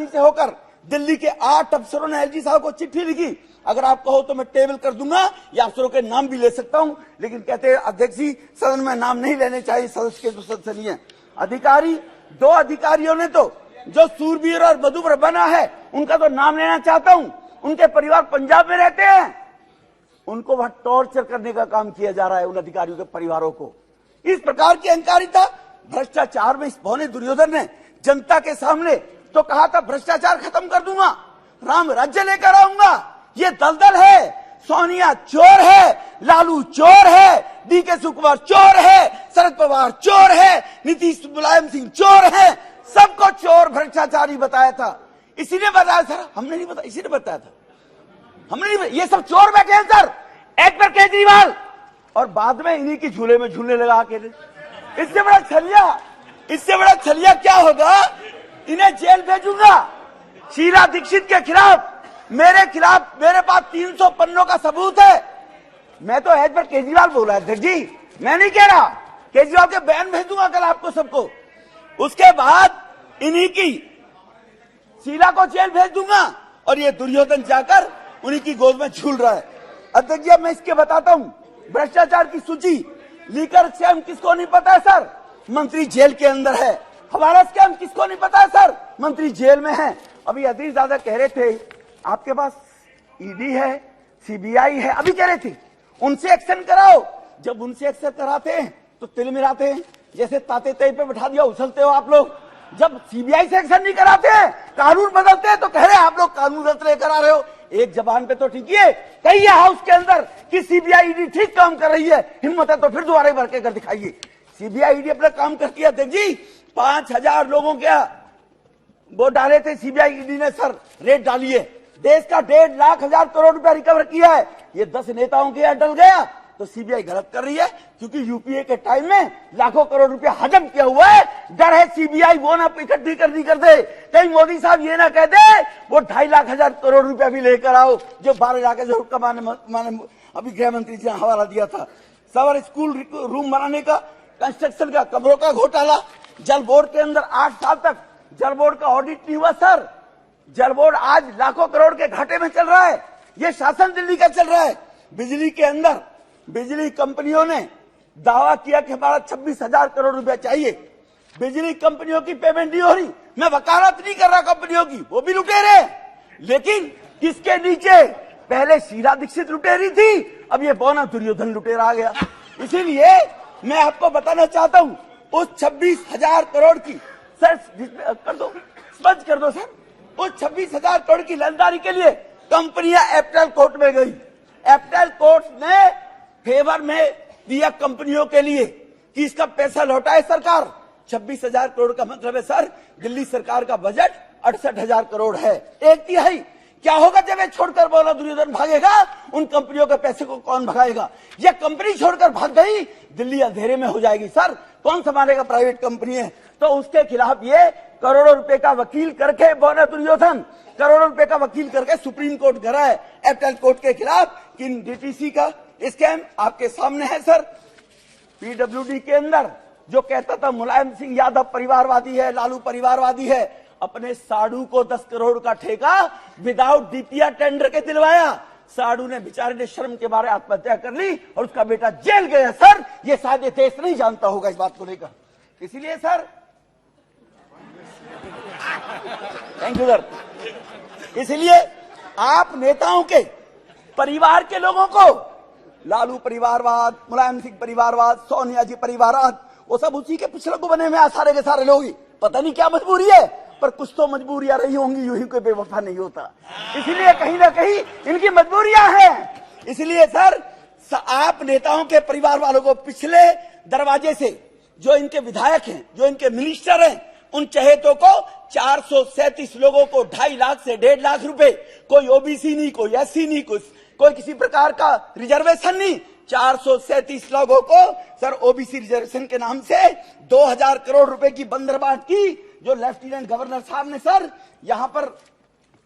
राजधानी से होकर दिल्ली के 8 अफसरों ने एलजी साहब को चिट्ठी लिखी। अगर आप कहो तो मैं टेबल कर दूंगा या अफसरों के नाम भी ले सकता हूं, लेकिन कहते हैं अध्यक्ष जी सदन में नाम नहीं लेने चाहिए, सदस्य के तो सदस्य है। अधिकारी, 2 अधिकारियों ने तो जो सूरबीर और मधुबर बना है उनका तो नाम लेना चाहता हूं। उनके परिवार पंजाब में रहते हैं, उनको वहां टॉर्चर करने का काम किया जा रहा है उन अधिकारियों के परिवारों को। इस प्रकार की अहंकारिता, भ्रष्टाचार में इस भौने दुर्योधन ने जनता के सामने तो कहा था भ्रष्टाचार खत्म कर दूंगा, राम राज्य लेकर आऊंगा। ये दलदल है, सोनिया चोर है, लालू चोर है, डीके शिवकुमार चोर है, शरद पवार चोर है, नीतीश मुलायम सिंह चोर है, सबको चोर भ्रष्टाचारी बताया था। इसी ने बताया सर, हमने नहीं बताया, इसी ने बताया था, हमने नहीं बताया। ये सब चोर बैठे हैं सर, एक पर केजरीवाल, और बाद में इन्हीं की झूले में झूलने लगा के। इससे बड़ा छलिया क्या होगा, इन्हें जेल भेजूंगा। शीला दीक्षित के खिलाफ मेरे पास 300 पन्नों का सबूत है। मैं तो एज पर केजरीवाल बोला अध्यक्ष जी, मैं नहीं कह रहा, केजरीवाल के बयान भेज दूंगा कल आपको सबको। उसके बाद इन्हीं की शीला को जेल भेज दूंगा और ये दुर्योधन जाकर उन्हीं की गोद में झूल रहा है। अध्यक्ष जी अब मैं इसके बताता हूं, भ्रष्टाचार की सूची, लीकर स्कैम किसको नहीं पता है सर, मंत्री जेल के अंदर है। हवाला स्कैम किसको नहीं पता है सर, मंत्री जेल में है। अभी अतीश दादा कह रहे थे आपके पास ईडी है, सीबीआई है, अभी कह रहे थे उनसे एक्शन कराओ। जब उनसे एक्शन कराते हैं तो तिल मिलाते हैं, जैसे ताते तय पे बैठा दिया उछलते हो आप लोग। जब सीबीआई से एक्शन नहीं कराते हैं, कानून बदलते हैं तो कह रहे हैं आप लोग कानून बदल लेकर आ रहे हो। एक जबान पे तो ठीक है, कहिए हाउस के अंदर कि सीबीआई ईडी ठीक काम कर रही है, हिम्मत है तो फिर दोबारा भर के कर दिखाइए। सीबीआई ईडी अपना काम करती है अध्यक्ष जी। 5000 लोगों के वो डाले थे सीबीआई ईडी ने सर, रेट डाली है, देश का 1.5 लाख करोड़ रुपया रिकवर किया है। ये 10 नेताओं के यहाँ डल गया तो सीबीआई गलत कर रही है, क्योंकि यूपीए के टाइम में लाखों करोड़ रुपया हजम किया हुआ है। डर है सीबीआई वो ना इकट्ठी कर दे, कहीं मोदी साहब ये ना कह दे वो 2.5 लाख करोड़ रुपया भी लेकर आओ, जो 12 लाख जो माने अभी गृह मंत्री जी ने हवाला दिया था। सवार स्कूल रूम बनाने का, कंस्ट्रक्शन का, कमरों का घोटाला, जल बोर्ड के अंदर 8 साल तक जल बोर्ड का ऑडिट नहीं हुआ सर। जल बोर्ड आज लाखों करोड़ के घाटे में चल रहा है, ये शासन दिल्ली का चल रहा है। बिजली के अंदर बिजली कंपनियों ने दावा किया कि हमारा 26,000 करोड़ रुपया चाहिए, बिजली कंपनियों की पेमेंट नहीं हो रही। मैं वकालत नहीं कर रहा कंपनियों की, वो भी लुटेरे, लेकिन किसके नीचे, पहले शीला दीक्षित लुटेरी थी, अब ये बौना दुर्योधन लुटेरा आ गया। इसीलिए मैं आपको बताना चाहता हूं, उस 26,000 करोड़ की सर कर दो, स्पष्ट कर दो सर, उस 26,000 करोड़ की लेनदारी के लिए कंपनियां एप्टल कोर्ट में गई। एप्टल कोर्ट ने फेवर में दिया कंपनियों के लिए कि इसका पैसा लौटाए सरकार। 26,000 करोड़ का मतलब है सर, दिल्ली सरकार का बजट 68,000 करोड़ है, 1/3। क्या होगा जब ये छोड़कर बोला दुर्योधन भागेगा, उन कंपनियों के पैसे को कौन भगाएगा? ये कंपनी छोड़कर भाग गई, दिल्ली अंधेरे में हो जाएगी सर, कौन संभालेगा? प्राइवेट कंपनी है। तो उसके खिलाफ ये करोड़ों रुपए का वकील करके बोला दुर्योधन, करोड़ों रुपए का वकील करके सुप्रीम कोर्ट गया है एप्टल कोर्ट के खिलाफ। किन डीटीसी का स्कैम आपके सामने है सर। पीडब्ल्यूडी के अंदर जो कहता था मुलायम सिंह यादव परिवारवादी है, लालू परिवारवादी है, अपने साडू को 10 करोड़ का ठेका विदाउट डीपीआर टेंडर के दिलवाया। साडू ने बेचारे ने शर्म के मारे आत्महत्या कर ली और उसका बेटा जेल गया सर। ये शायद ये देश नहीं जानता होगा इस बात को लेकर। इसलिए सर, थैंक यू सर। इसलिए आप नेताओं के परिवार के लोगों को, लालू परिवारवाद, मुलायम सिंह परिवारवाद, सोनिया जी परिवारवाद, वो सब उसी के पिछले को बने हुए सारे के सारे लोग। पता नहीं क्या मजबूरी है, पर कुछ तो मजबूरियां रही होंगी, यूं ही कोई बेवफा नहीं होता। इसलिए कहीं ना कहीं इनकी मजबूरियां हैं। इसलिए सर, आप नेताओं के परिवार वालों को पिछले दरवाजे से जो इनके विधायक हैं, जो इनके मिनिस्टर हैं, उन चहेतों को 437 लोगों को 2.5 लाख से 1.5 लाख रुपए, कोई ओबीसी नहीं, कोई एससी नहीं, कोई किसी प्रकार का रिजर्वेशन नहीं, 437 लोगों को सर ओबीसी रिजर्वेशन के नाम से 2000 करोड़ रुपए की बंदरबाट की, जो लेफ्टिनेंट गवर्नर साहब ने सर यहां पर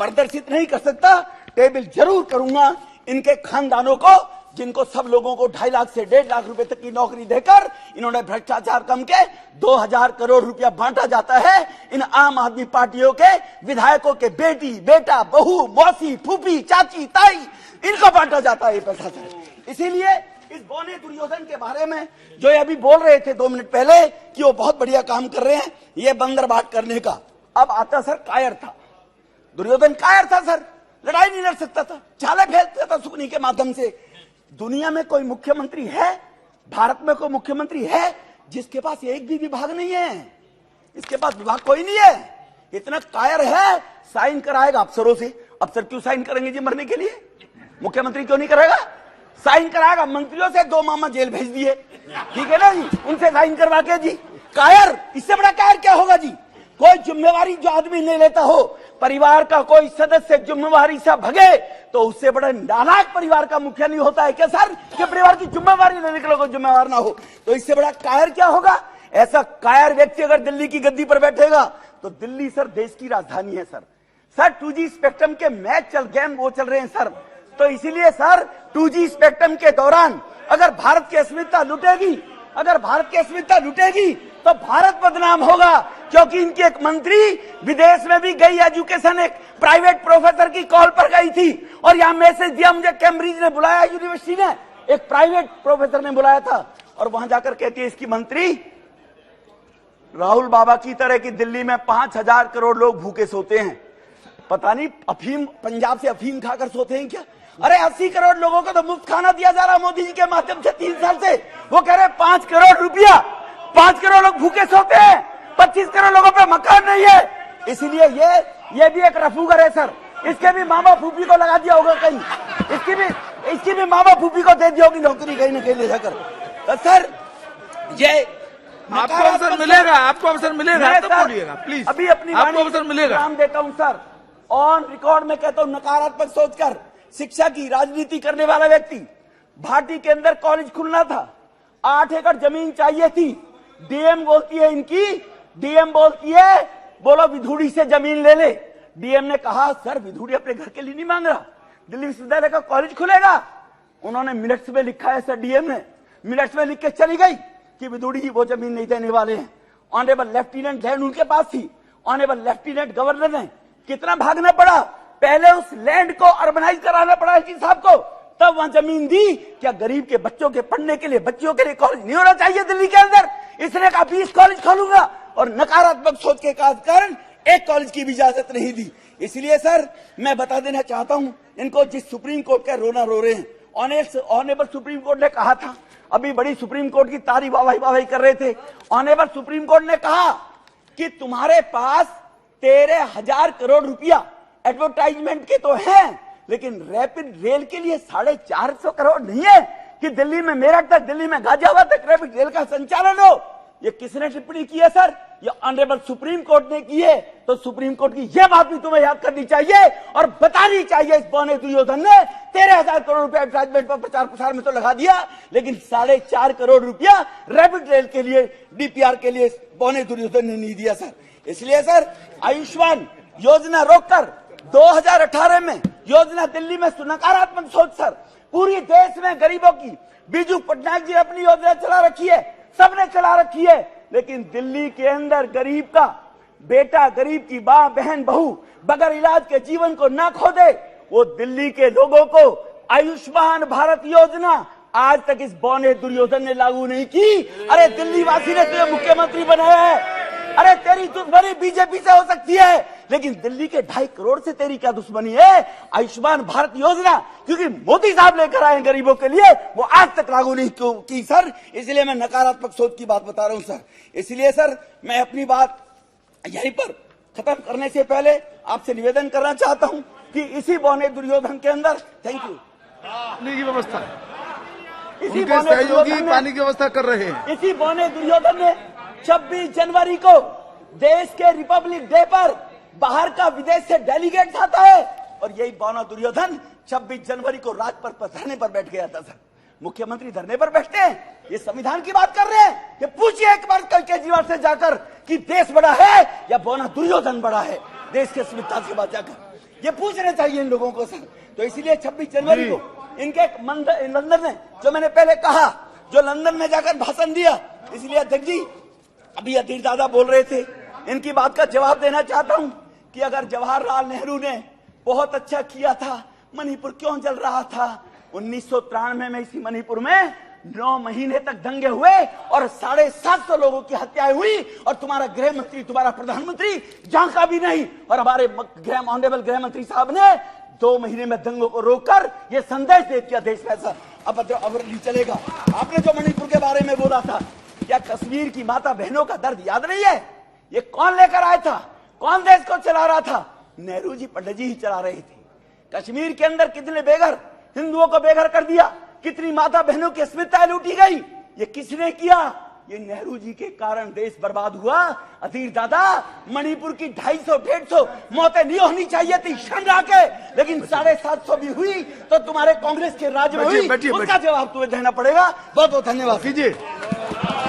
प्रदर्शित नहीं कर सकता, टेबल जरूर करूंगा। इनके खानदानों को जिनको सब लोगों को 2.5 लाख से 1.5 लाख रुपए तक की नौकरी देकर इन्होंने भ्रष्टाचार कम के 2000 करोड़ रुपया बांटा जाता है इन आम आदमी पार्टियों के विधायकों के बेटी, बेटा, बहू, मौसी, फूफी, चाची, ताई, इनको बांटा जाता है ये पैसा सर। इसीलिए इस बौने दुर्योधन के बारे में जो ये अभी बोल रहे थे 2 मिनट पहले कि वो बहुत बढ़िया काम कर रहे हैं, ये बंदरबाट करने का। अब आता सर कायर था, दुर्योधन कायर था सर, लड़ाई नहीं लड़ सकता था, चाले फेंकता था सुकनी के माध्यम से। दुनिया में कोई मुख्यमंत्री है, भारत में कोई मुख्यमंत्री है जिसके पास एक भी विभाग नहीं है? इसके पास विभाग कोई नहीं है। इतना कायर है, साइन कराएगा अफसरों से। अफसर क्यों साइन करेंगे जी मरने के लिए? मुख्यमंत्री क्यों नहीं करेगा? साइन कराएगा मंत्रियों से। 2 मामा जेल भेज दिए, ठीक है ना जी, उनसे साइन करवा के जी। कायर, इससे बड़ा कायर क्या होगा जी? कोई जिम्मेवारी जो आदमी नहीं लेता हो, परिवार का कोई सदस्य जिम्मेवारी से भगे तो उससे बड़ा नालायक परिवार का मुखिया नहीं होता है क्या सर? कि परिवार की जिम्मेवारी लेने के लोग जिम्मेवार ना हो, तो इससे बड़ा कायर क्या होगा? ऐसा कायर व्यक्ति अगर दिल्ली की गद्दी पर बैठेगा तो दिल्ली सर देश की राजधानी है सर। सर 2G स्पेक्ट्रम के मैच गेम वो चल रहे हैं सर, तो इसीलिए सर 2G स्पेक्ट्रम के दौरान अगर भारत की अस्मिता लुटेगी, अगर भारत की अस्मिता लुटेगी तो भारत बदनाम होगा। क्योंकि इनकी एक मंत्री विदेश में भी गई, एजुकेशन एक प्राइवेट प्रोफेसर की कॉल पर गई थी और यहां मैसेज दिया, मुझे कैम्ब्रिज ने बुलाया, यूनिवर्सिटी ने, एक प्राइवेट प्रोफेसर ने बुलाया था, और वहां जाकर कहती है इसकी मंत्री, राहुल बाबा की तरह की दिल्ली में 5000 करोड़ लोग भूखे सोते हैं, पता नहीं अफीम पंजाब से अफीम खाकर सोते हैं क्या? अरे 80 करोड़ लोगों को तो मुफ्त खाना दिया जा रहा मोदी जी के माध्यम से 3 साल से। वो कह रहे 5 करोड़ रुपया, 5 करोड़ लोग भूखे सोते हैं, 25 करोड़ लोगों पे मकान नहीं है। इसलिए ये भी एक रफूगर है सर, इसके भी मामा फूफी को लगा दिया होगा कहीं, इसकी भी मामा फूफी को दे दी होगी नौकरी कहीं न कहीं ले जाकर। तो सर ये आपको अवसर मिलेगा, आपको अवसर मिलेगा तो बोलिएगा प्लीज। अभी अपनी आपको अवसर मिलेगा, नाम देता हूं सर, ऑन रिकॉर्ड में कहता हूं, नकारात्मक सोचकर शिक्षा की राजनीति करने वाला व्यक्ति। भाटी के अंदर कॉलेज खुलना था, 8 एकड़ जमीन चाहिए थी, डीएम बोलती है इनकी, डीएम बोलती है बोलो विधुड़ी से जमीन ले ले। डीएम ने कहा सर विधुड़ी अपने घर के लिए नहीं मांग रहा, दिल्ली विश्वविद्यालय का कॉलेज खुलेगा। उन्होंने मिनट्स में लिखा है सर, डीएम ने मिनट्स में लिख के चली गई कि विधुड़ी जी वो जमीन नहीं देने वाले हैं। ऑनरेबल लेफ्टिनेंट लैंड उनके पास थी, ऑनरेबल लेफ्टिनेंट गवर्नर ने कितना भागना पड़ा, पहले उस लैंड को अर्बनाइज कराना पड़ा एसपी साहब को, तब वहां जमीन दी। क्या गरीब के बच्चों के पढ़ने के लिए, बच्चियों के लिए कॉलेज नहीं होना चाहिए दिल्ली के अंदर? इसने कहा 20 कॉलेज खोलूंगा, और नकारात्मक सोच के कारण एक कॉलेज की भी इजाजत नहीं दी। इसलिए सर मैं बता देना चाहता हूं इनको, जिस सुप्रीम कोर्ट का रोना रो रहे हैं, ऑनरेबल सुप्रीम कोर्ट ने कहा था, अभी बड़ी सुप्रीम कोर्ट की तारीफ वाहवाही कर रहे थे, ऑनरेबल सुप्रीम कोर्ट ने कहा कि तुम्हारे पास 13,000 करोड़ रुपया एडवर्टाइजमेंट के तो हैं, लेकिन रैपिड रेल के लिए 450 करोड़ नहीं है कि दिल्ली में मेरठ तक, दिल्ली में गाजियाबाद तक रैपिड रेल का संचालन हो। ये किसने टिप्पणी की है सर? ये ऑनरेबल सुप्रीम कोर्ट ने की है। तो सुप्रीम कोर्ट की यह बात भी तुम्हें याद करनी चाहिए और बतानी चाहिए, इस बौने दुर्योधन ने 13,000 करोड़ रुपया एडवर्टाइजमेंट पर प्रचार प्रसार में तो लगा दिया, लेकिन 4.5 करोड़ रुपया रैपिड रेल के लिए, डीपीआर के लिए बौने दुर्योधन ने नहीं दिया सर। इसलिए सर आयुष्मान योजना रोककर 2018 में योजना दिल्ली में नकारात्मक सोच सर, पूरी देश में गरीबों की, बीजू पटनायक जी अपनी योजना चला रखी है, सबने चला रखी है, लेकिन दिल्ली के अंदर गरीब का बेटा, गरीब की मां, बहन, बहू बगैर इलाज के जीवन को न खो दे, वो दिल्ली के लोगों को आयुष्मान भारत योजना आज तक इस बौने दुर्योधन ने लागू नहीं की। अरे दिल्ली वासी ने तुझे मुख्यमंत्री बनाया है, अरे तेरी दुश्मनी बीजेपी से हो सकती है, लेकिन दिल्ली के 2.5 करोड़ से तेरी क्या दुश्मनी है? आयुष्मान भारत योजना क्योंकि मोदी साहब लेकर आए गरीबों के लिए, वो आज तक लागू नहीं की सर। इसलिए मैं नकारात्मक सोच की बात बता रहा हूं सर। इसलिए सर मैं अपनी बात यहीं पर खत्म करने से पहले आपसे निवेदन करना चाहता हूं कि इसी बौने दुर्योधन के अंदर, थैंक यू, पानी की व्यवस्था, इसी उनके सहयोगी पानी की व्यवस्था कर रहे हैं। इसी बौने दुर्योधन ने 26 जनवरी को देश के रिपब्लिक डे पर बाहर का विदेश से डेलीगेट आता है, और यही बौना दुर्योधन 26 जनवरी को राजपथ पर धरने पर बैठ गया था सर। मुख्यमंत्री धरने पर बैठते हैं, ये संविधान की बात कर रहे हैं। ये पूछिए एक बार कल केजरीवाल से जाकर कि देश बड़ा है या बौना दुर्योधन बड़ा है, देश के अस्मिता के बाद जाकर ये पूछना चाहिए इन लोगों को सर। तो इसीलिए 26 जनवरी को इनके लंदन में, जो मैंने पहले कहा, जो लंदन में जाकर भाषण दिया, इसलिए अध्यक्ष जी अभी अधीर दादा बोल रहे थे, इनकी बात का जवाब देना चाहता हूं कि अगर जवाहरलाल नेहरू ने बहुत अच्छा किया था, मणिपुर क्यों जल रहा था? 1993 में इसी मणिपुर में 9 महीने तक दंगे हुए और 750 लोगों की हत्याएं हुई और तुम्हारा गृह मंत्री, तुम्हारा प्रधानमंत्री झांका भी नहीं। और हमारे ऑनरेबल गृह मंत्री साहब ने 2 महीने में दंगों को रोककर यह संदेश दे दिया देश में ऐसा अब नहीं चलेगा। आपने जो मणिपुर के बारे में बोला था, क्या कश्मीर की माता बहनों का दर्द याद नहीं है? ये कौन लेकर आया था? कौन देश को चला रहा था? नेहरू जी, पंडित जी ही चला रहे थे। कश्मीर के अंदर कितने बेघर हिंदुओं को बेघर कर दिया, कितनी माता बहनों की अस्मिताएं लूटी गई, ये किसने किया? ये नेहरू जी के कारण देश बर्बाद हुआ। अधीर दादा, मणिपुर की 250-150 मौतें नहीं होनी चाहिए थी शर्मा के, लेकिन 750 भी हुई तो तुम्हारे कांग्रेस के राज्य में हुई। उसका जवाब तुम्हें देना पड़ेगा। बहुत बहुत धन्यवाद।